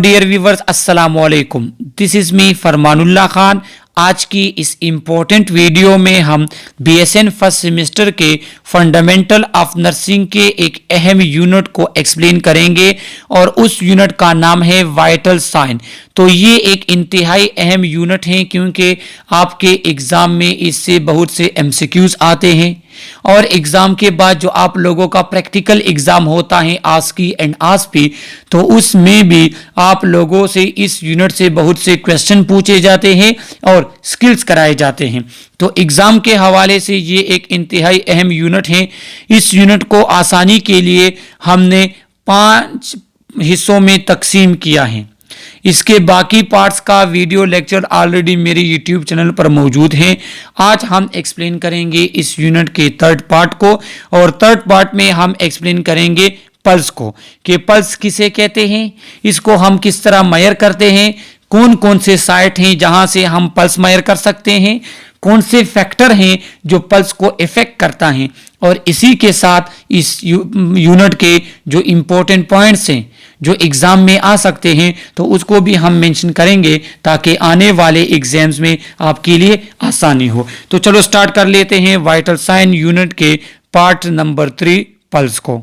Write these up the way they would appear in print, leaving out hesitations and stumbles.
Dear viewers, अस्सलाम वालेकुम। This is me Farmanullah Khan. आज की इस इम्पोर्टेंट वीडियो में हम बीएसएन फर्स्ट सेमेस्टर के फंडामेंटल ऑफ नर्सिंग के एक अहम यूनिट को एक्सप्लेन करेंगे और उस यूनिट का नाम है वाइटल साइन। तो ये एक इंतहाई अहम यूनिट है क्योंकि आपके एग्ज़ाम में इससे बहुत से एमसीक्यूज आते हैं और एग्ज़ाम के बाद जो आप लोगों का प्रैक्टिकल एग्ज़ाम होता है आस्की एंड आस्पी, तो उसमें भी आप लोगों से इस यूनिट से बहुत से क्वेश्चन पूछे जाते हैं और स्किल्स कराए जाते हैं। तो एग्ज़ाम के हवाले से ये एक इंतहाई अहम यूनिट है। इस यूनिट को आसानी के लिए हमने 5 हिस्सों में तकसीम किया है। इसके बाकी पार्ट्स का वीडियो लेक्चर ऑलरेडी मेरे YouTube चैनल पर मौजूद हैं। आज हम एक्सप्लेन करेंगे इस यूनिट के थर्ड पार्ट को और थर्ड पार्ट में हम एक्सप्लेन करेंगे पल्स को कि पल्स किसे कहते हैं, इसको हम किस तरह मेजर करते हैं, कौन कौन से साइट हैं जहां से हम पल्स मेजर कर सकते हैं, कौन से फैक्टर हैं जो पल्स को इफेक्ट करता है, और इसी के साथ इस यूनिट के जो इम्पोर्टेंट पॉइंट्स हैं जो एग्ज़ाम में आ सकते हैं तो उसको भी हम मेंशन करेंगे ताकि आने वाले एग्जाम्स में आपके लिए आसानी हो। तो चलो स्टार्ट कर लेते हैं वाइटल साइन यूनिट के पार्ट नंबर 3 पल्स को।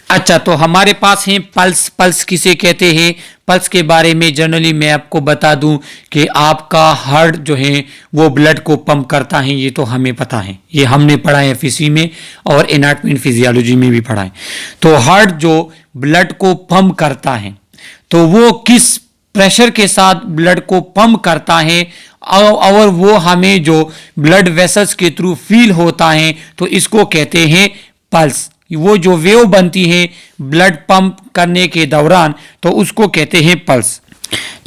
अच्छा, तो हमारे पास है पल्स। पल्स किसे कहते हैं? पल्स के बारे में जनरली मैं आपको बता दूं कि आपका हार्ट जो है वो ब्लड को पंप करता है, ये तो हमें पता है, ये हमने पढ़ा है फिजी में और एनाटॉमी एंड फिजियोलॉजी में भी पढ़ा है। तो हार्ट जो ब्लड को पंप करता है तो वो किस प्रेशर के साथ ब्लड को पंप करता है और वो हमें जो ब्लड वेसल्स के थ्रू फील होता है तो इसको कहते हैं पल्स। वो जो वेव बनती है ब्लड पंप करने के दौरान तो उसको कहते हैं pulse.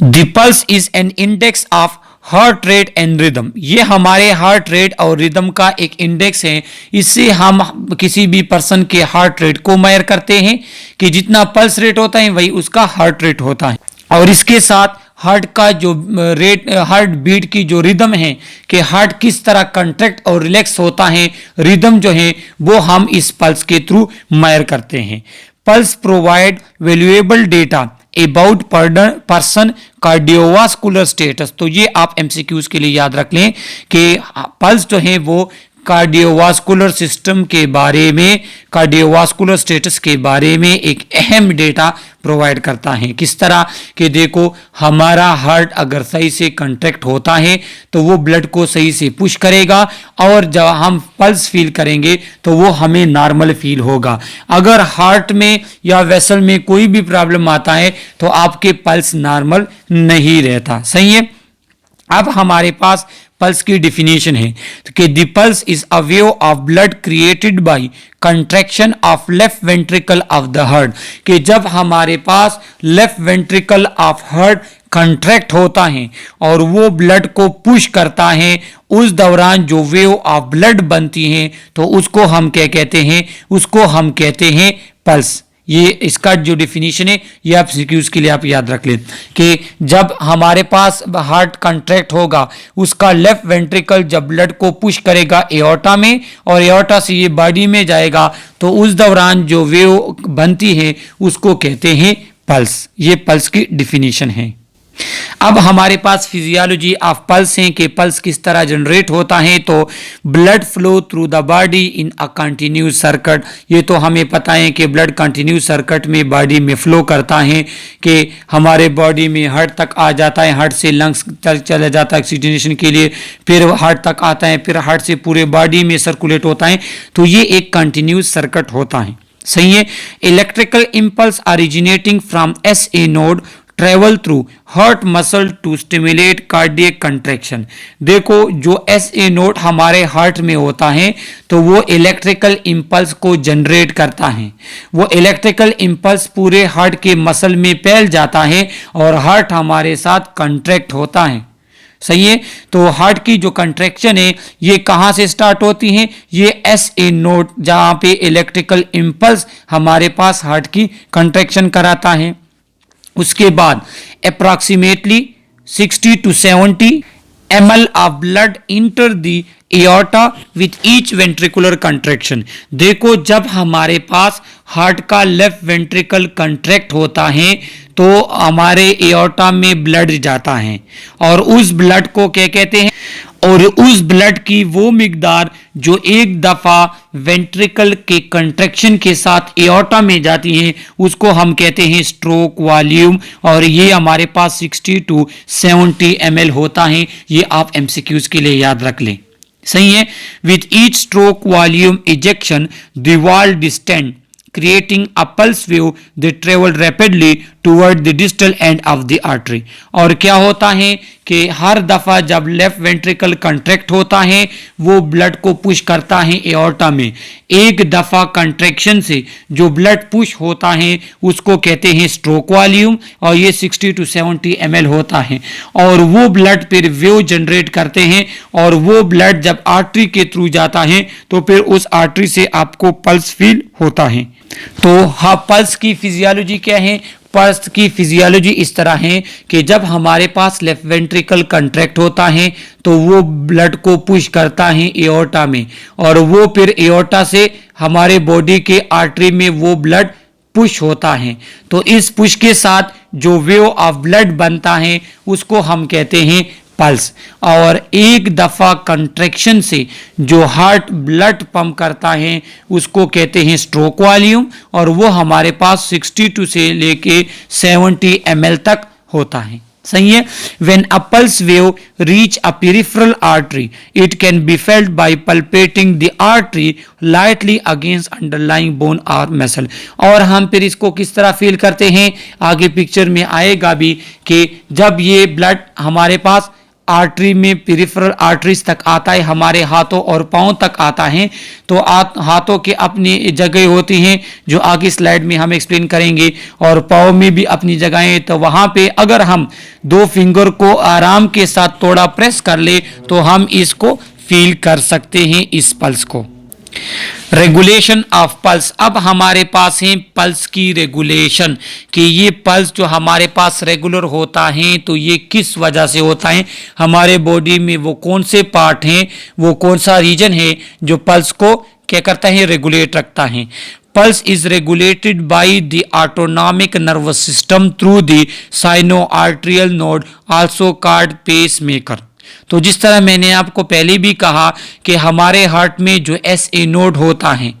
The pulse is an index of heart rate and rhythm. ये हमारे हार्ट रेट और रिदम का एक इंडेक्स है। इससे हम किसी भी पर्सन के हार्ट रेट को मेजर करते हैं कि जितना पल्स रेट होता है वही उसका हार्ट रेट होता है। और इसके साथ हार्ट का जो रेट, हार्ट बीट की जो रिदम है कि हार्ट किस तरह कंट्रैक्ट और रिलैक्स होता है, रिदम जो है वो हम इस पल्स के थ्रू मेजर करते हैं। Pulse provide valuable data about person cardiovascular status. तो ये आप एमसीक्यूज के लिए याद रख लें कि पल्स जो है वो कार्डियोवास्कुलर सिस्टम के बारे में, कार्डियोवास्कुलर स्टेटस के बारे में एक अहम डेटा प्रोवाइड करता है। किस तरह कि देखो, हमारा हार्ट अगर सही से कंट्रैक्ट होता है तो वो ब्लड को सही से पुश करेगा और जब हम पल्स फील करेंगे तो वो हमें नॉर्मल फील होगा। अगर हार्ट में या वेसल में कोई भी प्रॉब्लम आता है तो आपके पल्स नॉर्मल नहीं रहता। सही है। अब हमारे पास पल्स की डिफिनेशन है कि the pulse is a wave of blood created by contraction of left ventricle of the heart. कि जब हमारे पास left ventricle of heart contract होता है और वो ब्लड को पुश करता है, उस दौरान जो वेव ऑफ ब्लड बनती है तो उसको हम क्या कहते हैं? उसको हम कहते हैं पल्स। ये इसका जो डिफिनीशन है ये आप सीक्यूज के लिए आप याद रख लें कि जब हमारे पास हार्ट कंट्रैक्ट होगा, उसका लेफ्ट वेंट्रिकल जब ब्लड को पुश करेगा एओर्टा में और एओर्टा से ये बॉडी में जाएगा तो उस दौरान जो वेव बनती है उसको कहते हैं पल्स। ये पल्स की डिफिनीशन है। अब हमारे पास फिजियोलॉजी ऑफ पल्स है कि पल्स किस तरह जनरेट होता है। तो blood flow through the body in a continuous circuit. ये तो हमें पता है कि ब्लड कंटिन्यूस सर्किट में बॉडी में फ्लो करता है कि हमारे बॉडी में हार्ट तक आ जाता है, हार्ट से लंग्स तक चला जाता है ऑक्सीजनेशन के लिए, फिर हार्ट तक आता है, फिर हार्ट से पूरे बॉडी में सर्कुलेट होता है। तो ये एक कंटिन्यूस सर्किट होता है। सही है। Electrical impulse originating from SA node travel through heart muscle to stimulate cardiac contraction. देखो, जो SA नोड हमारे हार्ट में होता है तो वो इलेक्ट्रिकल इंपल्स को जनरेट करता है। वो इलेक्ट्रिकल इंपल्स पूरे हार्ट के मसल में फैल जाता है और हार्ट हमारे साथ कंट्रैक्ट होता है। सही है। तो हार्ट की जो कंट्रैक्शन है ये कहाँ से स्टार्ट होती है? ये SA नोड, जहाँ पे इलेक्ट्रिकल इंपल्स हमारे पास हार्ट की कंट्रैक्शन कराता है। उसके बाद approximately 60 to 70 ml of blood enter the aorta with each ventricular contraction। देखो, जब हमारे पास हार्ट का लेफ्ट वेंट्रिकल कंट्रैक्ट होता है तो हमारे एओर्टा में ब्लड जाता है और उस ब्लड को क्या कहते हैं, और उस ब्लड की वो मिकदार जो एक दफा वेंट्रिकल के कंट्रैक्शन के साथ एओर्टा में जाती है उसको हम कहते हैं स्ट्रोक वॉल्यूम, और ये हमारे पास 60 to 70 ml होता है। ये आप एमसीक्यूज के लिए याद रख लें। सही है। With each stroke volume ejection the wall distend creating a pulse wave that travel rapidly toward the distal end of the artery। और क्या होता है कि हर दफा जब लेफ्ट वेंट्रिकल कंट्रैक्ट होता है वो ब्लड को पुश करता है एओर्टा में। एक दफा कंट्रैक्शन से जो ब्लड पुश होता है उसको कहते हैं स्ट्रोक वॉल्यूम, और ये 60 to 70 ml होता है, और वो ब्लड फिर वेव जनरेट करते हैं, और वो ब्लड जब आर्टरी के थ्रू जाता है तो फिर उस आर्टरी से आपको पल्स फील होता है। तो हाँ, पल्स की फिजियोलॉजी क्या है? पल्स की फिजियोलॉजी इस तरह है कि जब हमारे पास लेफ्ट वेंट्रिकल कंट्रैक्ट होता है तो वो ब्लड को पुश करता है एओर्टा में, और वो फिर एओर्टा से हमारे बॉडी के आर्टरी में वो ब्लड पुश होता है। तो इस पुश के साथ जो वेव ऑफ ब्लड बनता है उसको हम कहते हैं पल्स। और एक दफा कंट्रैक्शन से जो हार्ट ब्लड पंप करता है उसको कहते हैं स्ट्रोक वॉल्यूम, और वो हमारे पास 62 से लेके 70 ml तक होता है। सही है। When a pulse wave reach a peripheral artery, it can be felt by palpating the artery lightly against underlying bone or muscle। और हम फिर इसको किस तरह फील करते हैं आगे पिक्चर में आएगा भी कि जब ये ब्लड हमारे पास आर्टरी में पेरिफेरल आर्टरीज तक आता है, हमारे हाथों और पांव तक आता है, तो हाथों के अपनी जगह होती हैं जो आगे स्लाइड में हम एक्सप्लेन करेंगे, और पांव में भी अपनी जगहें। तो वहां पे अगर हम दो फिंगर को आराम के साथ थोड़ा प्रेस कर ले तो हम इसको फील कर सकते हैं इस पल्स को। Regulation of pulse. अब हमारे पास है पल्स की रेगुलेशन, कि ये पल्स जो हमारे पास रेगुलर होता है तो ये किस वजह से होता है, हमारे बॉडी में वो कौन से पार्ट हैं, वो कौन सा रीजन है जो पल्स को क्या करता है, रेगुलेट रखता है। Pulse is regulated by the autonomic nervous system through the sinoarterial node, also called pacemaker। तो जिस तरह मैंने आपको पहले भी कहा कि हमारे हार्ट में जो SA नोड होता है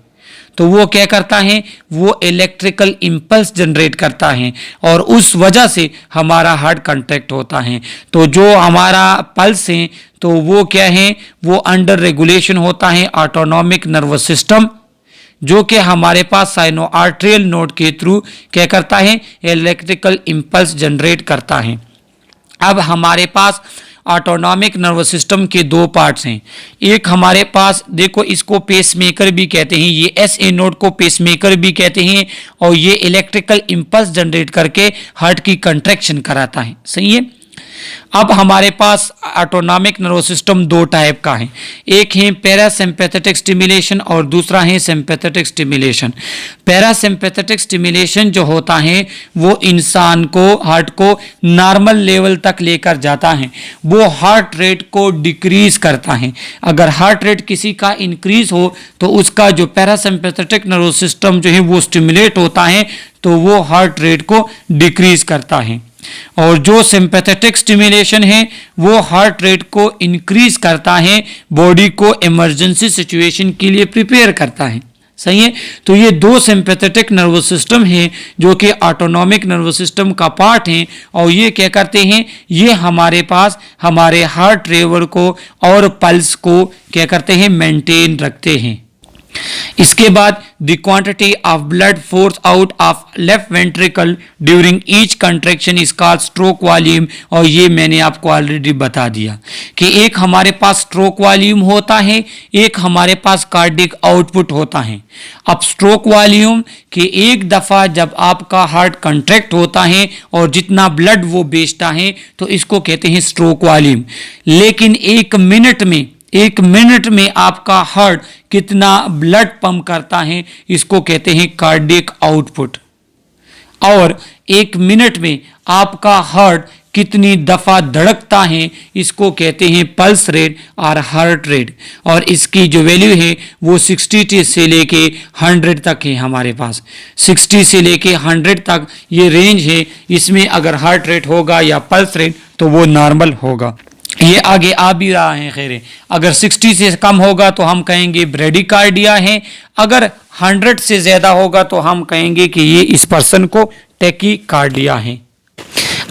तो वो क्या करता है, वो इलेक्ट्रिकल इंपल्स जनरेट करता है, और उस वजह से हमारा हार्ट कंट्रैक्ट होता है। तो जो हमारा पल्स है तो वो क्या है, वो अंडर रेगुलेशन होता है ऑटोनॉमिक नर्वस सिस्टम, जो कि हमारे पास साइनोआर्ट्रियल नोड के थ्रू क्या करता है, इलेक्ट्रिकल इंपल्स जनरेट करता है। अब हमारे पास ऑटोनॉमिक नर्वस सिस्टम के दो पार्ट्स हैं। एक हमारे पास देखो, इसको पेसमेकर भी कहते हैं, ये SA नोड को पेसमेकर भी कहते हैं, और ये इलेक्ट्रिकल इंपल्स जनरेट करके हार्ट की कंट्रैक्शन कराता है। सही है। अब हमारे पास ऑटोनॉमिक नर्वस सिस्टम दो टाइप का है, एक है पैरासिम्पैथेटिक स्टिमुलेशन और दूसरा है सिम्पैथेटिक स्टिमुलेशन। पैरासिम्पैथेटिक स्टिमुलेशन जो होता है वो इंसान को, हार्ट को नॉर्मल लेवल तक लेकर जाता है, वो हार्ट रेट को डिक्रीज करता है। अगर हार्ट रेट किसी का इंक्रीज हो तो उसका जो पैरासिम्पैथेटिक नर्वस सिस्टम जो है वो स्टिमुलेट होता है, तो वो हार्ट रेट को डिक्रीज करता है। और जो सिंपैथेटिक स्टिमुलेशन है वो हार्ट रेट को इंक्रीज करता है, बॉडी को इमरजेंसी सिचुएशन के लिए प्रिपेयर करता है। सही है। तो ये दो सिंपैथेटिक नर्वस सिस्टम है जो कि ऑटोनॉमिक नर्वस सिस्टम का पार्ट है, और ये क्या करते हैं, ये हमारे पास हमारे हार्ट रेट को और पल्स को क्या करते हैं, मेंटेन रखते हैं। इसके बाद the quantity of blood force out of left ventricle during each contraction is called stroke volume, और ये मैंने आपको ऑलरेडी बता दिया कि एक हमारे पास स्ट्रोक वॉल्यूम होता है, एक हमारे पास कार्डिक आउटपुट होता है। अब स्ट्रोक वॉल्यूम कि एक दफा जब आपका हार्ट कंट्रैक्ट होता है और जितना ब्लड वो बेचता है तो इसको कहते हैं स्ट्रोक वॉल्यूम। लेकिन एक मिनट में आपका हार्ट कितना ब्लड पंप करता है इसको कहते हैं कार्डियक आउटपुट। और एक मिनट में आपका हार्ट कितनी दफ़ा धड़कता है, इसको कहते हैं पल्स रेट और हार्ट रेट। और इसकी जो वैल्यू है वो 60 से लेके 100 तक है हमारे पास। 60 से लेके 100 तक ये रेंज है। इसमें अगर हार्ट रेट होगा या पल्स रेट तो वो नॉर्मल होगा। ये आगे आ भी रहा है। खैर, अगर 60 से कम होगा तो हम कहेंगे ब्रेडिकार्डिया है, अगर 100 से ज़्यादा होगा तो हम कहेंगे कि ये इस पर्सन को टैकीकार्डिया है।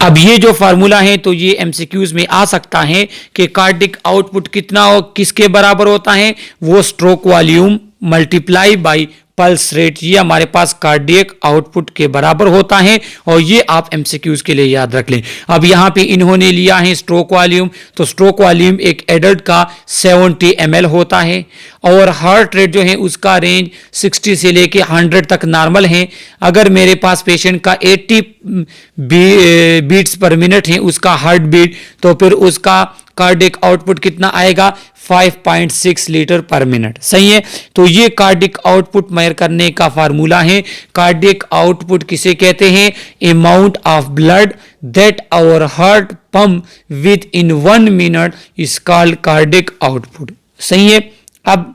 अब ये जो फार्मूला है तो ये एमसीक्यूज में आ सकता है कि कार्डिक आउटपुट कितना हो, किसके बराबर होता है, वो stroke volume multiply by pulse rate, ये हमारे पास कार्डियक आउटपुट के बराबर होता है। और ये आप एमसीक्यूज के लिए याद रख लें। अब यहाँ पे इन्होंने लिया है स्ट्रोक वॉल्यूम, तो स्ट्रोक वॉल्यूम एक एडल्ट का 70 ml होता है और हार्ट रेट जो है उसका रेंज 60 से लेके 100 तक नॉर्मल है। अगर मेरे पास पेशेंट का 80 बीट्स पर मिनट है उसका हार्ट बीट, तो फिर उसका कार्डिक आउटपुट कितना आएगा, 5.6 लीटर पर मिनट। सही है। तो ये कार्डिक आउटपुट मेजर करने का फार्मूला है। कार्डिक आउटपुट किसे कहते हैं, amount of blood that our heart pump within 1 minute is called cardiac output. सही है। अब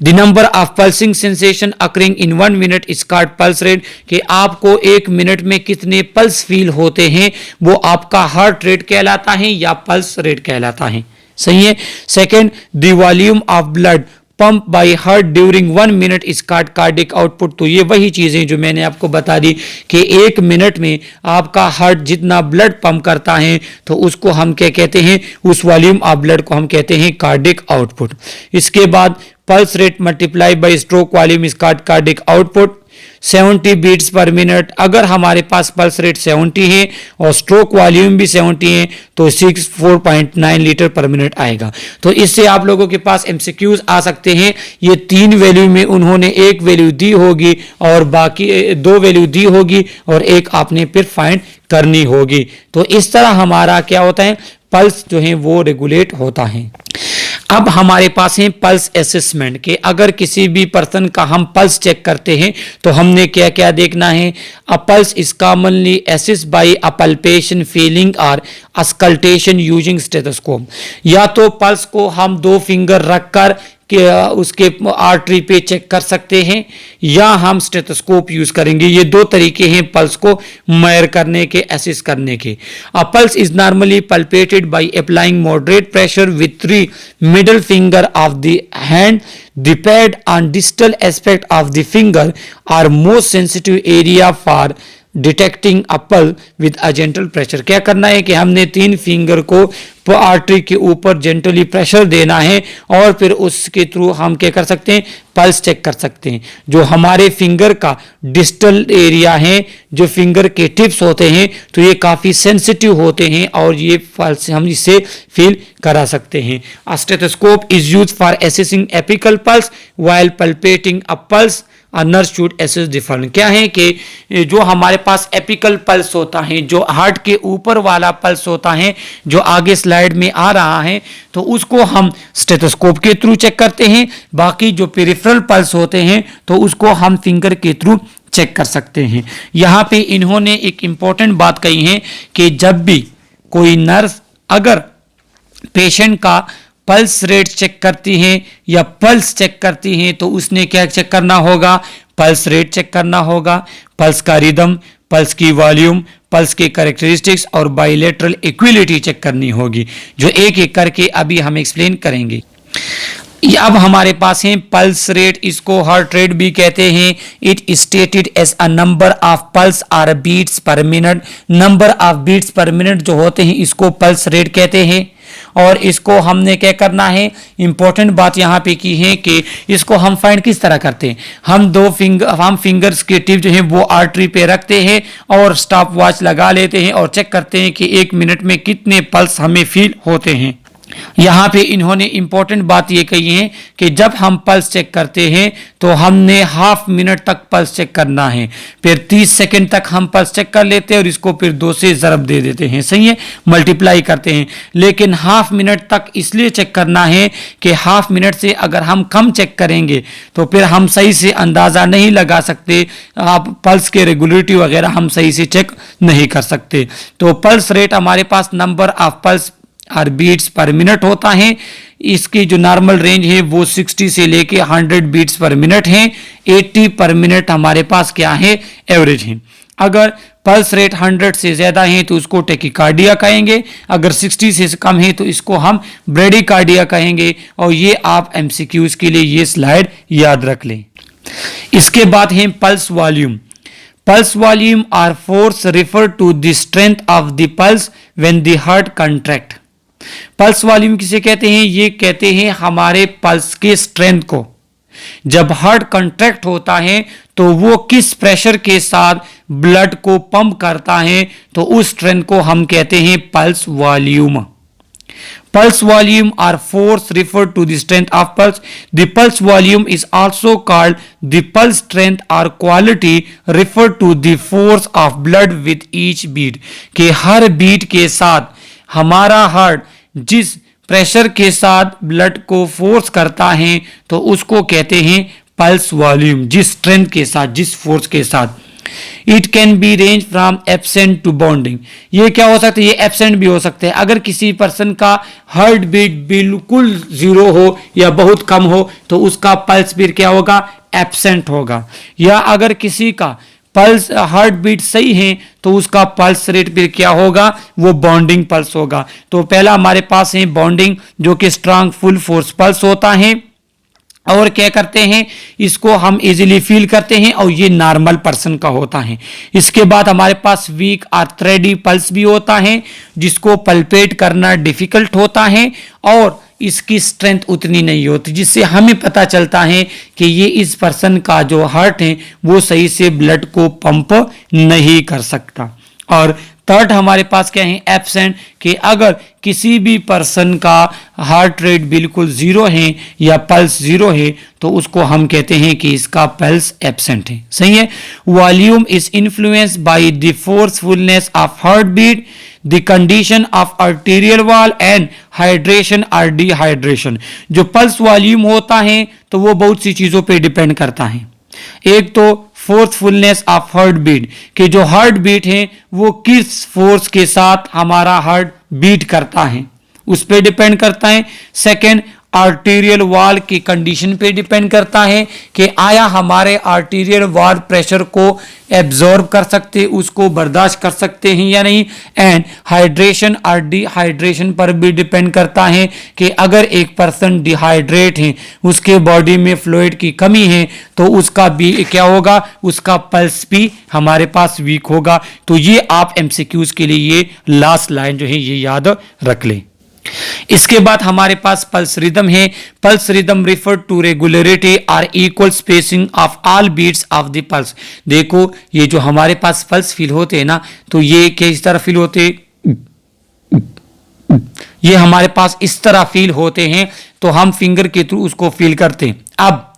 the number of pulsing sensation occurring in 1 minute is called pulse rate, कि आपको 1 मिनट में कितने पल्स फील होते हैं वो आपका हार्ट रेट कहलाता है या पल्स रेट कहलाता है। सही है। Second, the volume of blood pump by heart during 1 minute is called cardiac output. तो ये वही चीजें जो मैंने आपको बता दी कि 1 मिनट में आपका हार्ट जितना ब्लड पंप करता है तो उसको हम क्या कहते हैं, उस वॉल्यूम ऑफ ब्लड को हम कहते हैं कार्डिक आउटपुट। इसके बाद pulse rate multiply by stroke volume is called cardiac output. 70 beats per minute, अगर हमारे पास पल्स रेट 70 है और स्ट्रोक वॉल्यूम भी 70 है तो 4.9 लीटर पर मिनट आएगा। तो इससे आप लोगों के पास एमसीक्यूज आ सकते हैं। ये 3 वैल्यू में उन्होंने एक वैल्यू दी होगी और बाकी 2 वैल्यू दी होगी और एक आपने फिर फाइंड करनी होगी। तो इस तरह हमारा क्या होता है, पल्स जो है वो रेगुलेट होता है। अब हमारे पास है पल्स असेसमेंट के, अगर किसी भी पर्सन का हम पल्स चेक करते हैं तो हमने क्या क्या देखना है। A pulse is commonly assessed by a palpation, feeling और अस्कल्टेशन यूजिंग स्टेथोस्कोप। या तो पल्स को हम 2 फिंगर रखकर कि उसके आर्टरी पे चेक कर सकते हैं या हम स्टेथोस्कोप यूज करेंगे। ये 2 तरीके हैं पल्स को मेजर करने के, असेस करने के। A pulse is normally palpated by applying moderate pressure with 3 middle finger of the hand. The pad on distal aspect of the finger are most sensitive area for detecting a pulse with a gentle pressure. क्या करना है कि हमने 3 finger को artery के ऊपर gently pressure देना है और फिर उसके थ्रू हम क्या कर सकते हैं, पल्स चेक कर सकते हैं। जो हमारे फिंगर का डिस्टल एरिया है, जो फिंगर के टिप्स होते हैं, तो ये काफ़ी सेंसिटिव होते हैं और ये पल्स हम इसे फील करा सकते हैं। A stethoscope is used for assessing apical pulse while palpating a pulse. Nurse should assess the following. क्या है कि जो हमारे पास एपिकल पल्स होता है, जो हार्ट के ऊपर वाला पल्स होता है, जो आगे स्लाइड में आ रहा है, तो उसको हम स्टेथोस्कोप के थ्रू चेक करते हैं। बाकी जो पेरिफेरल पल्स होते हैं तो उसको हम फिंगर के थ्रू चेक कर सकते हैं। यहाँ पे इन्होंने एक इंपॉर्टेंट बात कही है कि जब भी कोई नर्स अगर पेशेंट का पल्स रेट चेक करती हैं या पल्स चेक करती हैं तो उसने क्या चेक करना होगा, पल्स रेट चेक करना होगा, पल्स का रिदम, पल्स की वॉल्यूम, पल्स के कैरेक्टरिस्टिक्स और बाइलेटरल इक्विलिटी चेक करनी होगी, जो एक एक करके अभी हम एक्सप्लेन करेंगे। अब हमारे पास है पल्स रेट, इसको हार्ट रेट भी कहते हैं। It is stated as a number of pulse or beats per minute. Number of beats per minute जो होते हैं इसको पल्स रेट कहते हैं। और इसको हमने क्या करना है, इंपॉर्टेंट बात यहाँ पे की है कि इसको हम फाइंड किस तरह करते हैं। हम फिंगर्स के टिप जो है वो आर्टरी पे रखते हैं और स्टॉप वॉच लगा लेते हैं और चेक करते हैं कि 1 मिनट में कितने पल्स हमें फील होते हैं। यहाँ पे इन्होंने इंपॉर्टेंट बात ये कही है कि जब हम पल्स चेक करते हैं तो हमने हाफ मिनट तक पल्स चेक करना है, फिर 30 सेकंड तक हम पल्स चेक कर लेते हैं और इसको फिर 2 से ज़रब दे देते हैं, सही है, मल्टीप्लाई करते हैं। लेकिन हाफ मिनट तक इसलिए चेक करना है कि हाफ मिनट से अगर हम कम चेक करेंगे तो फिर हम सही से अंदाज़ा नहीं लगा सकते, आप पल्स के रेगुलेटरी वगैरह हम सही से चेक नहीं कर सकते। तो पल्स रेट हमारे पास नंबर ऑफ पल्स और बीट्स पर मिनट होता है। इसकी जो नॉर्मल रेंज है वो 60 से लेके 100 बीट्स पर मिनट है। 80 पर मिनट हमारे पास क्या है, एवरेज है। अगर पल्स रेट 100 से ज़्यादा है तो उसको टेकिकार्डिया कहेंगे, अगर 60 से कम है तो इसको हम ब्रेडिकार्डिया कहेंगे। और ये आप एमसीक्यूज के लिए ये स्लाइड याद रख लें। इसके बाद है pulse volume. Pulse volume or force refer to the strength of the pulse when the heart contract. Pulse volume किसे कहते हैं, ये कहते हैं हमारे पल्स के स्ट्रेंथ को। जब हार्ट कंट्रैक्ट होता है तो वो किस प्रेशर के साथ ब्लड को पंप करता है, तो उस स्ट्रेंथ को हम कहते हैं pulse volume. Pulse volume are force referred to the strength of pulse. The pulse volume is also called the pulse strength or quality referred to the force of blood with each beat. कि हर beat के साथ हमारा heart जिस pressure के साथ blood को force करता है तो उसको कहते हैं पल्स वॉल्यूम, जिस स्ट्रेंथ के साथ, जिस फोर्स के साथ। It can be range from absent to bounding. ये क्या हो सकता है, ये एब्सेंट भी हो सकते हैं। अगर किसी पर्सन का हार्ट बीट बिल्कुल जीरो हो या बहुत कम हो तो उसका पल्स बीट क्या होगा, एब्सेंट होगा। या अगर किसी का पल्स हार्ट बीट सही है तो उसका पल्स रेट भी क्या होगा, वो बाउंडिंग पल्स होगा। तो पहला हमारे पास है बाउंडिंग, जो कि स्ट्रांग फुल फोर्स पल्स होता है। और क्या करते हैं, इसको हम इजीली फील करते हैं और ये नॉर्मल पर्सन का होता है। इसके बाद हमारे पास वीक और थ्रेडी पल्स भी होता है, जिसको पल्पेट करना डिफिकल्ट होता है और इसकी स्ट्रेंथ उतनी नहीं होती, जिससे हमें पता चलता है कि ये इस पर्सन का जो हार्ट है वो सही से ब्लड को पंप नहीं कर सकता। और थर्ड हमारे पास क्या है, एब्सेंट, कि अगर किसी भी पर्सन का हार्ट रेट बिल्कुल जीरो है या पल्स जीरो है तो उसको हम कहते हैं कि इसका पल्स एब्सेंट है, सही है। Volume is influenced by the forcefulness of heart beat, the condition of arterial wall and hydration और डिहाइड्रेशन। जो पल्स वॉल्यूम होता है तो वो बहुत सी चीजों पे डिपेंड करता है। एक तो फोर्सफुलनेस ऑफ हार्ट बीट, कि जो हार्ट बीट है वो किस फोर्स के साथ हमारा हार्ट बीट करता है उस पे डिपेंड करता है। सेकंड, आर्टीरियल वॉल की कंडीशन पे डिपेंड करता है कि आया हमारे आर्टीरियल वॉल प्रेशर को एब्जॉर्ब कर सकते, उसको बर्दाश्त कर सकते हैं या नहीं। एंड हाइड्रेशन और डिहाइड्रेशन पर भी डिपेंड करता है कि अगर एक पर्सन डिहाइड्रेट है, उसके बॉडी में फ्लूइड की कमी है तो उसका भी क्या होगा, उसका पल्स भी हमारे पास वीक होगा। तो ये आप एमसीक्यूज के लिए ये लास्ट लाइन जो है ये याद रख लें। इसके बाद हमारे पास पल्स रिदम है। Pulse rhythm refer to regularity और equal spacing of all beats of the pulse. देखो ये जो हमारे पास पल्स फील होते हैं ना, तो ये किस तरह फील होते, ये हमारे पास इस तरह फील होते हैं, तो हम फिंगर के थ्रू उसको फील करते हैं। अब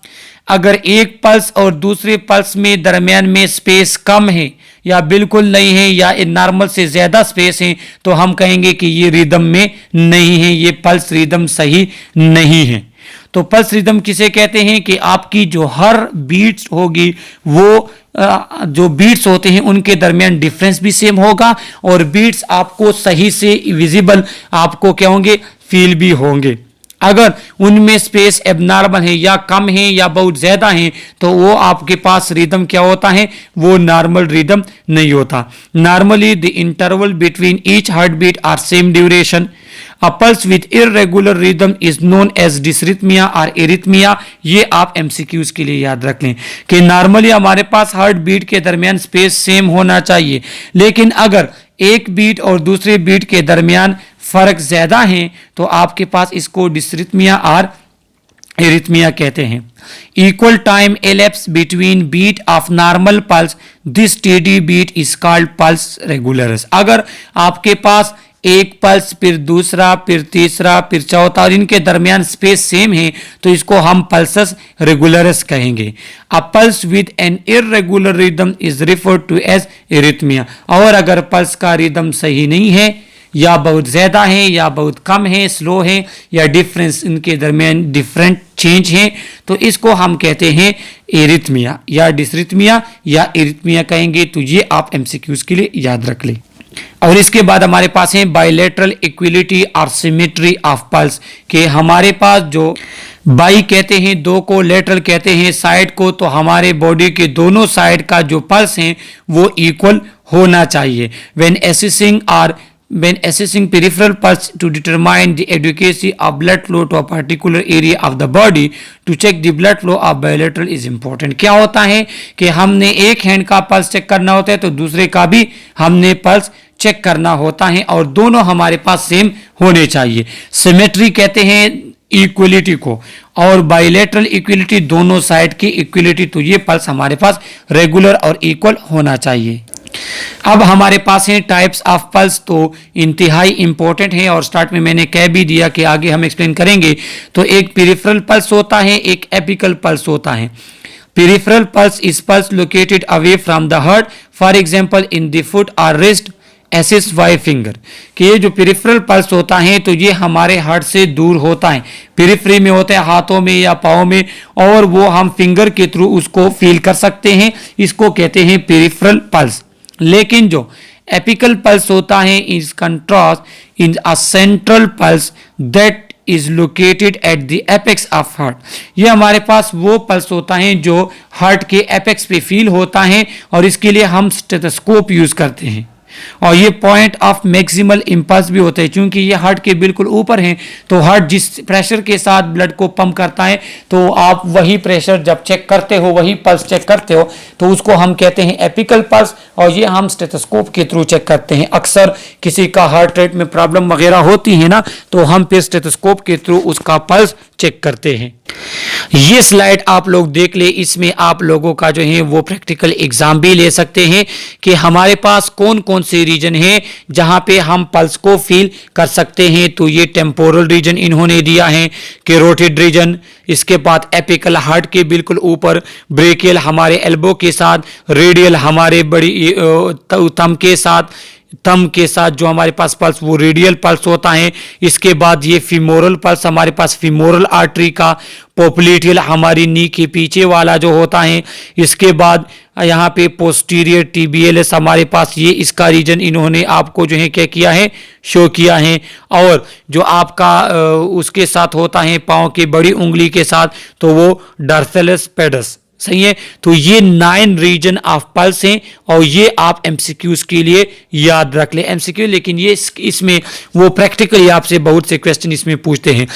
अगर एक पल्स और दूसरे पल्स में दरमियान में स्पेस कम है या बिल्कुल नहीं है या नॉर्मल से ज़्यादा स्पेस है तो हम कहेंगे कि ये रिदम में नहीं है, ये पल्स रिदम सही नहीं है। तो पल्स रिदम किसे कहते हैं कि आपकी जो हर बीट्स होगी वो जो बीट्स होते हैं उनके दरमियान डिफरेंस भी सेम होगा और बीट्स आपको सही से विजिबल आपको क्या होंगे, फील भी होंगे। अगर उनमें स्पेस एबनॉर्मल है या कम है या बहुत ज़्यादा है तो वो आपके पास रिदम क्या होता है, वो नॉर्मल रिदम नहीं होता। Normally the interval between each heart beat are same duration. A pulse with irregular rhythm is known as dysrhythmia और एरिथमिया। ये आप एमसीक्यूज के लिए याद रख लें कि नॉर्मली हमारे पास हार्ट बीट के दरमियान स्पेस सेम होना चाहिए, लेकिन अगर एक बीट और दूसरे बीट के दरमियान फर्क ज्यादा है तो आपके पास इसको डिसरिथमिया और एरिथमिया कहते हैं। Equal time elapse between beat of normal pulse, this steady beat is called pulse regularis. अगर आपके पास एक पल्स, फिर दूसरा, फिर तीसरा, फिर चौथा, और इनके दरमियान स्पेस सेम है तो इसको हम पल्सस रेगुलरस कहेंगे। A pulse with an irregular rhythm is referred to as arrhythmia. और अगर पल्स का रिदम सही नहीं है, या बहुत ज़्यादा है या बहुत कम है, स्लो है, या डिफरेंस इनके दरमियान डिफरेंट चेंज है, तो इसको हम कहते हैं एरिथमिया या डिसरिथमिया या एरिथमिया कहेंगे। तो ये आप एमसीक्यूज के लिए याद रख लें। और इसके बाद हमारे पास है बायलैटरल इक्विलिटी और सिमेट्री ऑफ पल्स, के हमारे पास जो बाई कहते हैं दो को, लेटरल कहते हैं साइड को, तो हमारे बॉडी के दोनों साइड का जो पल्स है वो इक्वल होना चाहिए। When assessing peripheral pulse to determine the adequacy of blood flow to a particular area of the body, to check the blood flow of bilateral is important। क्या होता है कि हमने एक हैंड का पल्स चेक करना होता है तो दूसरे का भी हमने पल्स चेक करना होता है, और दोनों हमारे पास सेम होने चाहिए। सिमेट्री कहते हैं इक्वलिटी को, और बायलैटरल इक्वलिटी दोनों साइड की इक्वलिटी। तो ये पल्स हमारे पास रेगुलर और इक्वल होना चाहिए। अब हमारे पास है टाइप्स ऑफ पल्स, तो इंतहाई इंपॉर्टेंट है और स्टार्ट में मैंने कह भी दिया कि आगे हम एक्सप्लेन करेंगे। तो एक पेरिफेरल पल्स होता है, एक एपिकल पल्स होता है। Peripheral pulse is pulse located away from the heart, for example in the foot और रिस्ट एसिस्ट बाय फिंगर। कि ये जो पेरिफेरल पल्स होता है तो ये हमारे हार्ट से दूर होता है, पेरिफेरी में होता है, हाथों में या पाँव में, और वो हम फिंगर के थ्रू उसको फील कर सकते हैं। इसको कहते हैं पेरिफेरल पल्स। लेकिन जो एपिकल पल्स होता है is contrast in a central pulse that is located at the apex of heart. ये हमारे पास वो पल्स होता है जो हार्ट के एपेक्स पे फील होता है, और इसके लिए हम स्टेथोस्कोप यूज करते हैं। और ये पॉइंट ऑफ मैक्सिमल इंपल्स भी होते हैं, क्योंकि ये हार्ट के बिल्कुल ऊपर हैं। तो हार्ट जिस प्रेशर के साथ ब्लड को पंप करता है, तो आप वही प्रेशर जब चेक करते हो, वही पल्स चेक करते हो, तो उसको हम कहते हैं एपिकल पल्स, और ये हम स्टेथोस्कोप के थ्रू चेक करते हैं। अक्सर किसी का हार्ट रेट में प्रॉब्लम वगैरह होती है ना, तो हम फिर स्टेथोस्कोप के थ्रू उसका पल्स चेक करते हैं। ये स्लाइड आप लोग देख ले, इसमें आप लोगों का जो है वो प्रैक्टिकल एग्जाम भी ले सकते हैं कि हमारे पास कौन कौन से रीजन है जहां पे हम पल्स को फील कर सकते हैं। तो ये टेम्पोरल रीजन इन्होंने दिया है, कैरोटिड रीजन, इसके बाद एपिकल हार्ट के बिल्कुल ऊपर, ब्रेकियल हमारे एल्बो के साथ, रेडियल हमारे बड़ी थंब के साथ जो हमारे पास पल्स वो रेडियल पल्स होता है। इसके बाद ये फीमोरल पल्स हमारे पास फीमोरल आर्टरी का, पोप्लिटियल हमारी नी के पीछे वाला जो होता है। इसके बाद यहाँ पे पोस्टीरियर टीबियलिस हमारे पास, ये इसका रीजन इन्होंने आपको जो है क्या किया है, शो किया है। और जो आपका उसके साथ होता है पाँव की बड़ी उंगली के साथ, तो वो डॉर्सैलिस पेडस, सही है। तो ये 9 रीजन ऑफ पल्स हैं, और ये आप एमसीक्यूज के लिए याद रख ले एमसीक्यू। लेकिन ये इसमें वो प्रैक्टिकली आपसे बहुत से क्वेश्चन इसमें पूछते हैं।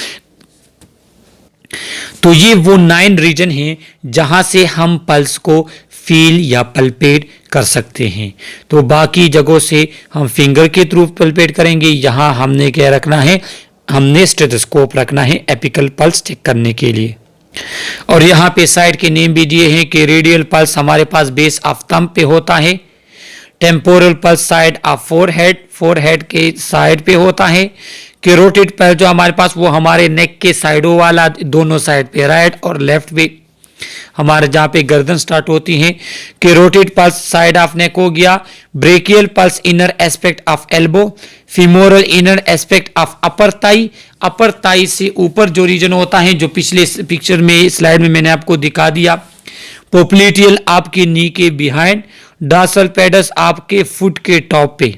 तो ये वो 9 रीजन हैं जहां से हम पल्स को फील या पल्पेट कर सकते हैं। तो बाकी जगहों से हम फिंगर के थ्रू पल्पेट करेंगे। यहां हमने क्या रखना है, हमने स्टेथोस्कोप रखना है एपिकल पल्स चेक करने के लिए। और यहाँ पे साइड के नेम भी दिए हैं कि रेडियल पल्स हमारे पास बेस ऑफ थंब पे होता है, temporal pulse side of forehead के साइड पे होता है, कैरोटिड पल्स जो हमारे पास वो हमारे नेक के साइडों वाला दोनों साइड पे, राइट और लेफ्ट पे हमारे जहाँ पे गर्दन स्टार्ट होती है। Carotid pulse side of neck हो गया, brachial pulse inner aspect of elbow, femoral inner aspect of upper ताई से ऊपर जो रीजन होता है, जो पिछले पिक्चर में स्लाइड में मैंने आपको दिखा दिया। पोप्लिटियल आपकी नी के बिहाइंड, डॉर्सल पेडस आपके फुट के टॉप पे,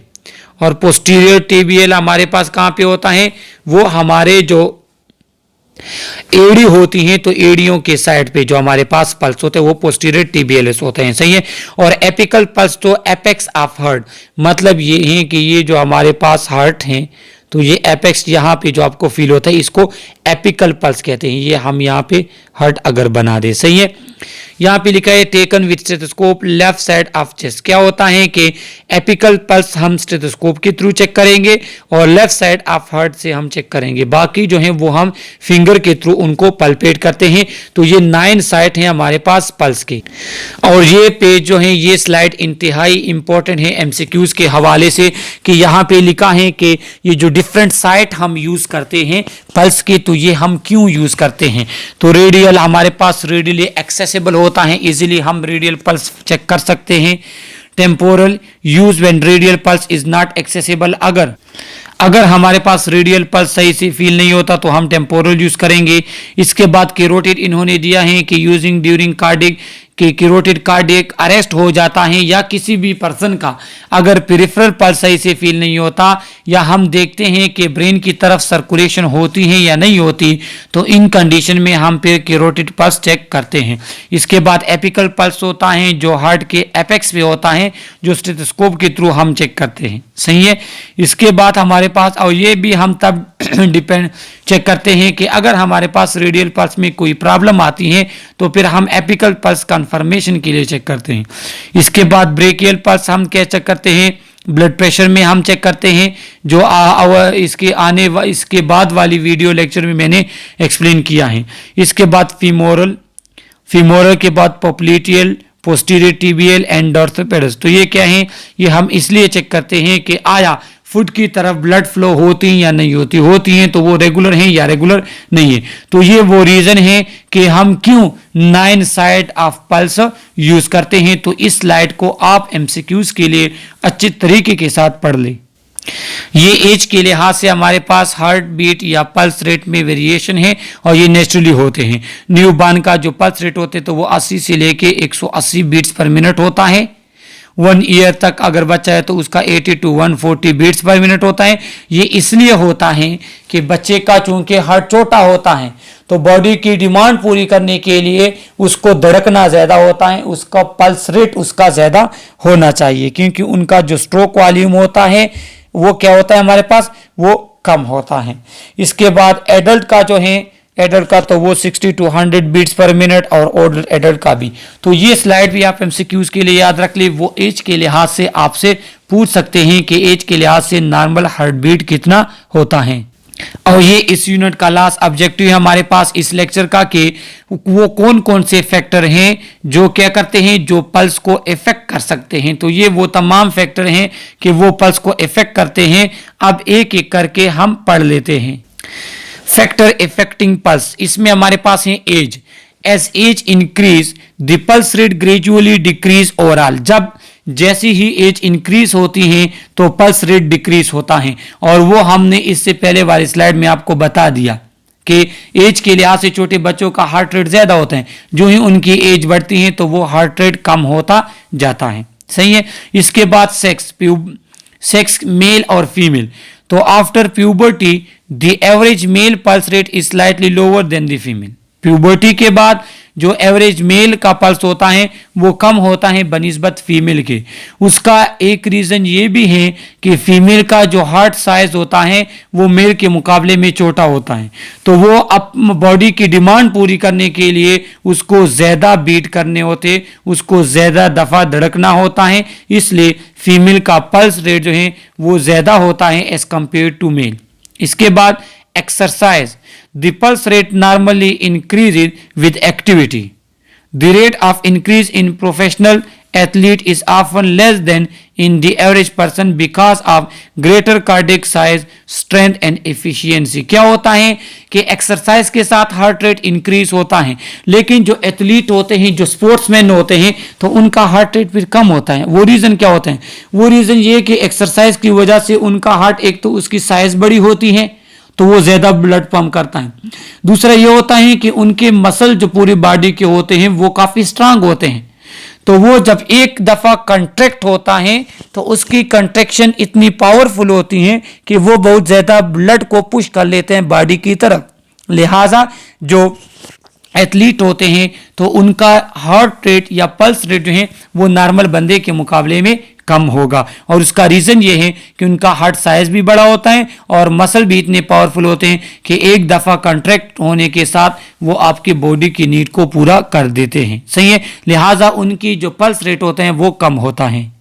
और पोस्टीरियर टिबियल हमारे पास कहाँ पे होता है, वो हमारे जो एड़ी होती हैं, तो एड़ियों के साइड पे जो हमारे पास पल्स होते हैं वो पोस्टीरियर टिबियलिस होते हैं, सही है। और एपिकल पल्स तो एपेक्स ऑफ हार्ट, मतलब ये है कि ये जो हमारे पास हार्ट हैं, तो ये एपेक्स यहाँ पे जो आपको फील होता है इसको एपिकल पल्स कहते हैं। ये हम यहाँ पे हार्ट अगर बना दे, सही है। यहाँ पे लिखा है taken with stethoscope left side of chest. क्या होता है कि एपिकल पल्स हम स्टेथोस्कोप के थ्रू चेक करेंगे और लेफ्ट साइड ऑफ हार्ट से हम चेक करेंगे, बाकी जो है वो हम फिंगर के थ्रू उनको पल्पेट करते हैं। तो ये 9 साइट हैं हमारे पास पल्स के। और ये पेज जो है, ये स्लाइड इंतहाई इंपॉर्टेंट है एमसीक्यूज के हवाले से, कि यहाँ पे लिखा है कि ये जो डिफरेंट साइट हम यूज करते हैं पल्स के, तो ये हम क्यों यूज करते हैं। तो रेडियल हमारे पास रेडियली एक्सेसिबल होता है, इजीली हम रेडियल पल्स चेक कर सकते हैं। Temporal use when radial pulse is not accessible, अगर हमारे पास रेडियल पल्स सही से फील नहीं होता तो हम टेम्पोरल यूज करेंगे। इसके बाद कैरोटिड इन्होंने दिया है कि यूजिंग ड्यूरिंग कार्डिक, कि कैरोटिड कार्डियक अरेस्ट हो जाता है या किसी भी पर्सन का अगर पेरिफेरल पल्स सही से फील नहीं होता, या हम देखते हैं कि ब्रेन की तरफ सर्कुलेशन होती है या नहीं होती, तो इन कंडीशन में हम फिर कैरोटिड पल्स चेक करते हैं। इसके बाद एपिकल पल्स होता है जो हार्ट के एपेक्स पे होता है, जो स्टेथोस्कोप के थ्रू हम चेक करते हैं, सही है। इसके बाद हमारे पास, और ये भी हम तब डिपेंड चेक करते हैं कि अगर हमारे पास रेडियल पल्स में कोई प्रॉब्लम आती है तो फिर हम एपिकल पल्स कंफर्मेशन के लिए चेक करते हैं। इसके बाद ब्रेकियल पल्स हम क्या चेक करते हैं, ब्लड प्रेशर में हम चेक करते हैं, जो इसके बाद वाली वीडियो लेक्चर में मैंने एक्सप्लेन किया है। इसके बाद फीमोरल के बाद पोप्लिटियल, पोस्टीरियर टिबियल एंड डॉर्सोपेडस। तो ये क्या है, ये हम इसलिए चेक करते हैं कि आया फुट की तरफ ब्लड फ्लो होती हैं या नहीं होती हैं, तो वो रेगुलर हैं या रेगुलर नहीं है। तो ये वो रीजन है कि हम क्यों 9 साइड ऑफ पल्स यूज करते हैं। तो इस स्लाइड को आप एमसीक्यूज के लिए अच्छे तरीके के साथ पढ़ लें। ये एज के लिहाज से हमारे पास हार्ट बीट या पल्स रेट में वेरिएशन है और ये नेचुरली होते हैं। न्यूबॉर्न का जो पल्स रेट होते हैं तो वो 80 से लेके 180 बीट्स पर मिनट होता है। 1 ईयर तक अगर बच्चा है तो उसका 80 to 140 बीट्स पर मिनट होता है। ये इसलिए होता है कि बच्चे का चूंकि हार्ट छोटा होता है तो बॉडी की डिमांड पूरी करने के लिए उसको धड़कना ज़्यादा होता है, उसका पल्स रेट उसका ज़्यादा होना चाहिए, क्योंकि उनका जो स्ट्रोक वॉल्यूम होता है वो क्या होता है हमारे पास, वो कम होता है। इसके बाद एडल्ट का जो है, एडल्ट का तो वो 60 to 100 बीट्स पर मिनट और ओल्डर एडल्ट का भी। तो ये स्लाइड भी आप एमसीक्यूज के लिए याद रख ले, वो एज के लिहाज से आपसे पूछ सकते हैं कि एज के लिहाज से नॉर्मल हार्ट बीट कितना होता है। और ये इस यूनिट का लास्ट ऑब्जेक्टिव है हमारे पास इस लेक्चर का, कि वो कौन कौन से फैक्टर हैं जो क्या करते हैं, जो पल्स को इफेक्ट कर सकते हैं। तो ये वो तमाम फैक्टर हैं कि वो पल्स को इफेक्ट करते हैं। अब एक एक करके हम पढ़ लेते हैं। फैक्टर इफेक्टिंग पल्स, इसमें हमारे पास है age. Age age increase the pulse rate gradually decrease overall. जब जैसी ही एज इंक्रीज होती है तो पल्स रेट डिक्रीज होता है, और वो हमने इससे पहले वाली स्लाइड में आपको बता दिया कि एज के लिहाज से छोटे बच्चों का हार्ट रेट ज्यादा होता है, जो ही उनकी एज बढ़ती है तो वो हार्ट रेट कम होता जाता है, सही है। इसके बाद सेक्स मेल और फीमेल। तो after puberty the average male pulse rate is slightly lower than the female. Puberty के बाद जो एवरेज मेल का पल्स होता है वो कम होता है बनिस्बत फीमेल के। उसका एक रीज़न ये भी है कि फीमेल का जो हार्ट साइज होता है वो मेल के मुकाबले में छोटा होता है, तो वो अपनी बॉडी की डिमांड पूरी करने के लिए उसको ज़्यादा बीट करने होते, उसको ज़्यादा दफ़ा धड़कना होता है, इसलिए फीमेल का पल्स रेट जो है वो ज़्यादा होता है एज कम्पेयर टू मेल। इसके बाद exercise, the pulse rate normally increases with activity. The rate of increase in professional athlete is often less than in the average person because of greater cardiac size, strength and efficiency. क्या होता है कि exercise के साथ heart rate increase होता है, लेकिन जो एथलीट होते हैं, जो स्पोर्ट्समैन होते हैं, तो उनका हार्ट रेट फिर कम होता है। वो रीज़न क्या होता है, वो रीज़न ये कि एक्सरसाइज की वजह से उनका हार्ट, एक तो उसकी साइज बड़ी होती है तो वो ज़्यादा ब्लड पंप करता है, दूसरा ये होता है कि उनके मसल जो पूरी बॉडी के होते हैं वो काफ़ी स्ट्रांग होते हैं, तो वो जब एक दफ़ा कंट्रैक्ट होता है तो उसकी कंट्रैक्शन इतनी पावरफुल होती है कि वो बहुत ज़्यादा ब्लड को पुश कर लेते हैं बॉडी की तरफ। लिहाजा जो एथलीट होते हैं तो उनका हार्ट रेट या पल्स रेट जो है वो नॉर्मल बंदे के मुकाबले में कम होगा। और उसका रीज़न ये है कि उनका हार्ट साइज भी बड़ा होता है और मसल भी इतने पावरफुल होते हैं कि एक दफ़ा कॉन्ट्रैक्ट होने के साथ वो आपकी बॉडी की नीड को पूरा कर देते हैं। सही है, लिहाजा उनकी जो पल्स रेट होते हैं वो कम होता है।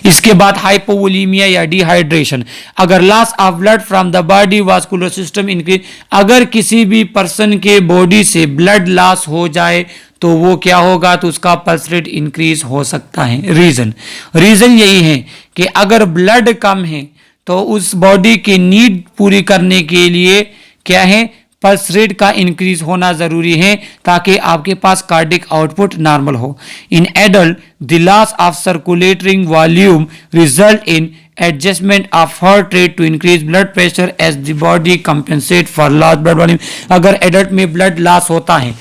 इसके बाद हाइपोवोलीमिया या डिहाइड्रेशन, अगर loss of blood from the body vascular system increase, अगर किसी भी पर्सन के बॉडी से ब्लड लॉस हो जाए तो वो क्या होगा, तो उसका पल्स रेट इंक्रीज हो सकता है। रीजन यही है कि अगर ब्लड कम है तो उस बॉडी की नीड पूरी करने के लिए क्या है, पल्स रेट का इंक्रीज होना जरूरी है ताकि आपके पास कार्डिक आउटपुट नॉर्मल हो। In adult the loss of circulating volume result in adjustment of heart rate to increase blood pressure as the body compensate for loss blood volume. अगर adult में blood loss होता है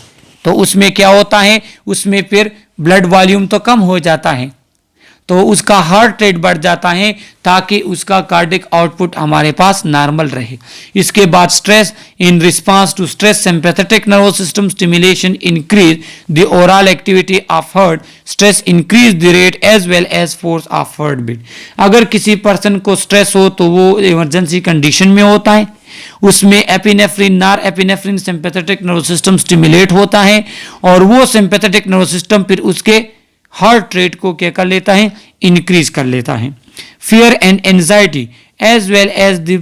तो उसमें क्या होता है, उसमें फिर ब्लड वॉल्यूम तो कम हो जाता है तो उसका हार्ट रेट बढ़ जाता है ताकि उसका कार्डिक आउटपुट हमारे पास नॉर्मल रहे। इसके बाद stress, in response to stress sympathetic nervous system stimulation increase the overall activity of heart, stress increase the rate as well as force of heart beat. अगर किसी पर्सन को स्ट्रेस हो तो वो इमरजेंसी कंडीशन में होता है, उसमें epinephrine, nor epinephrine sympathetic nervous system stimulate होता है और वो सिंपैथेटिक नर्वस सिस्टम फिर उसके हार्ट रेट को क्या कर लेता है, इंक्रीज कर लेता है। Fear and anxiety as well as the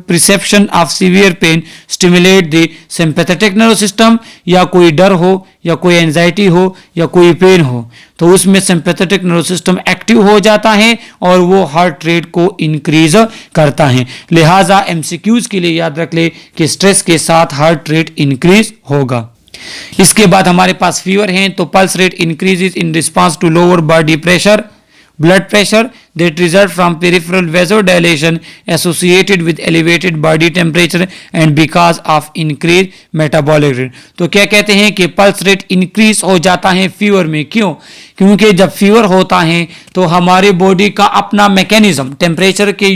perception of severe pain stimulate the sympathetic nervous system, या कोई डर हो या कोई एंजाइटी हो या कोई पेन हो तो उसमें सिंपैथेटिक नर्वस सिस्टम एक्टिव हो जाता है और वो हार्ट रेट को इंक्रीज करता है। लिहाजा एमसीक्यूज के लिए याद रख ले कि स्ट्रेस के साथ हार्ट रेट इंक्रीज होगा। इसके बाद हमारे पास फीवर है तो pulse rate increases in response to lower body pressure, blood pressure that result from peripheral vasodilation associated with elevated body temperature and because of increased metabolic rate। तो क्या कहते हैं कि पल्स रेट इंक्रीज हो जाता है फीवर में। क्यों? क्योंकि जब फीवर होता है तो हमारे बॉडी का अपना मैकेनिज्म, टेम्परेचर के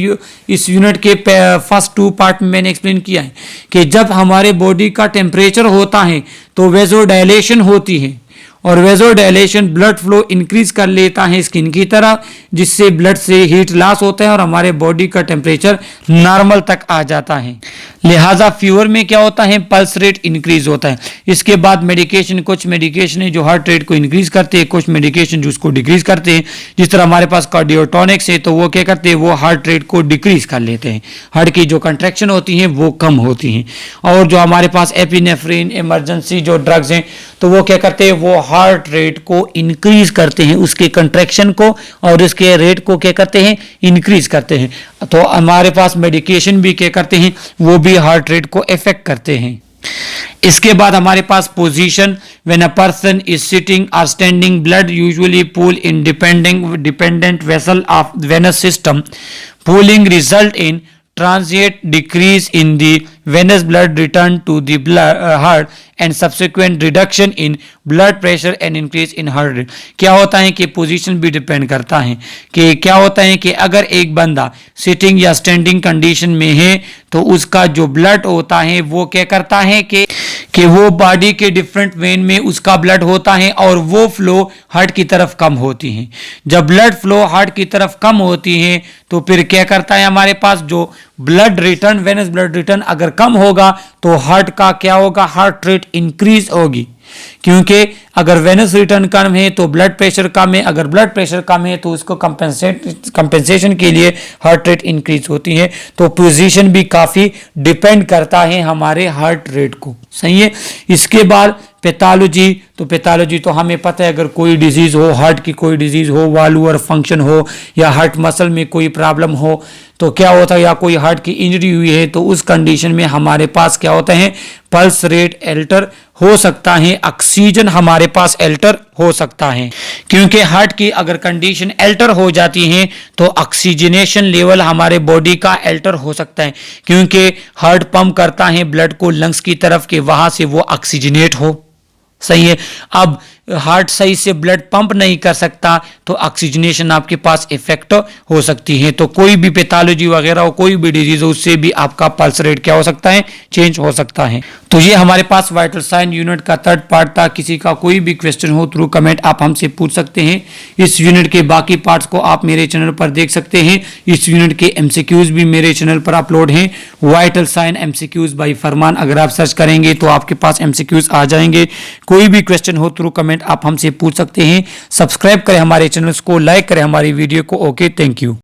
इस यूनिट के फर्स्ट 2 पार्ट में मैंने एक्सप्लेन किया है कि जब हमारे बॉडी का टेम्परेचर होता है तो वेजोडाइलेशन होती है और वेजोडाइलेशन ब्लड फ्लो इंक्रीज कर लेता है स्किन की तरह, जिससे ब्लड से हीट लॉस होता है और हमारे बॉडी का टेम्परेचर नॉर्मल तक आ जाता है। लिहाजा फीवर में क्या होता है, पल्स रेट इंक्रीज होता है। इसके बाद मेडिकेशन, कुछ मेडिकेशन है जो हार्ट रेट को इंक्रीज करते हैं, कुछ मेडिकेशन जो उसको डिक्रीज करते हैं। जिस तरह हमारे पास कार्डियोटॉनिक्स है तो वो क्या करते हैं, वो हार्ट रेट को डिक्रीज कर लेते हैं, हार्ट की जो कंट्रैक्शन होती है वो कम होती हैं। और जो हमारे पास एपिनेफ्रिन, इमरजेंसी जो ड्रग्स हैं तो वो क्या करते हैं, वो हार्ट रेट को इंक्रीज करते हैं, उसके कंट्रैक्शन को और उसके रेट को क्या करते हैं, इंक्रीज करते हैं। तो हमारे पास मेडिकेशन भी क्या करते हैं, वो भी हार्ट रेट को इफेक्ट करते हैं। इसके बाद हमारे पास position, when a person is sitting और standing, blood usually pool in dependent vessel of venous system, pooling result in transient decrease in the venous blood return to the heart and subsequent reduction in blood pressure and increase in heart rate। क्या होता है कि position भी depend करता है कि क्या होता है कि अगर एक बंदा सिटिंग या स्टैंडिंग कंडीशन में है तो उसका जो ब्लड होता है वो क्या करता है कि वो बॉडी के डिफरेंट वेन में उसका ब्लड होता है और वो फ्लो हार्ट की तरफ कम होती है। जब ब्लड फ्लो हार्ट की तरफ कम होती है तो फिर क्या करता है, हमारे पास जो blood return, venous blood return अगर कम होगा तो हार्ट का क्या होगा, हार्ट रेट इंक्रीज होगी। क्योंकि अगर वेनस रिटर्न कम है तो ब्लड प्रेशर कम है, अगर ब्लड प्रेशर कम है तो उसको कंपेंसेशन के लिए हार्ट रेट इंक्रीज होती है। तो पोजीशन भी काफ़ी डिपेंड करता है हमारे हार्ट रेट को। सही है। इसके बाद पैथोलॉजी, तो पैथोलॉजी तो हमें पता है, अगर कोई डिजीज़ हो, हार्ट की कोई डिजीज़ हो, वाल्वुलर फंक्शन हो या हार्ट मसल में कोई प्रॉब्लम हो तो क्या होता है, या कोई हार्ट की इंजरी हुई है तो उस कंडीशन में हमारे पास क्या होता है, पल्स रेट एल्टर हो सकता है, ऑक्सीजन हमारे पास एल्टर हो सकता है। क्योंकि हार्ट की अगर कंडीशन एल्टर हो जाती है तो ऑक्सीजनेशन लेवल हमारे बॉडी का एल्टर हो सकता है, क्योंकि हार्ट पंप करता है ब्लड को लंग्स की तरफ कि वहां से वो ऑक्सीजनेट हो। सही है। अब हार्ट सही से ब्लड पंप नहीं कर सकता तो ऑक्सीजनेशन आपके पास इफेक्ट हो सकती है। तो कोई भी पैथोलॉजी वगैरह हो, कोई भी डिजीज हो, उससे भी आपका पल्स रेट क्या हो सकता है, चेंज हो सकता है। तो ये हमारे पास वाइटल साइन यूनिट का थर्ड पार्ट था। किसी का कोई भी क्वेश्चन हो थ्रू कमेंट आप हमसे पूछ सकते हैं। इस यूनिट के बाकी पार्ट्स को आप मेरे चैनल पर देख सकते हैं। इस यूनिट के एमसीक्यूज भी मेरे चैनल पर अपलोड हैं। वाइटल साइन एमसीक्यूज बाय फरमान अगर आप सर्च करेंगे तो आपके पास एमसीक्यूज आ जाएंगे। कोई भी क्वेश्चन हो थ्रू कमेंट आप हमसे पूछ सकते हैं। सब्सक्राइब करें हमारे चैनल को, लाइक करें हमारी वीडियो को। Okay, thank you.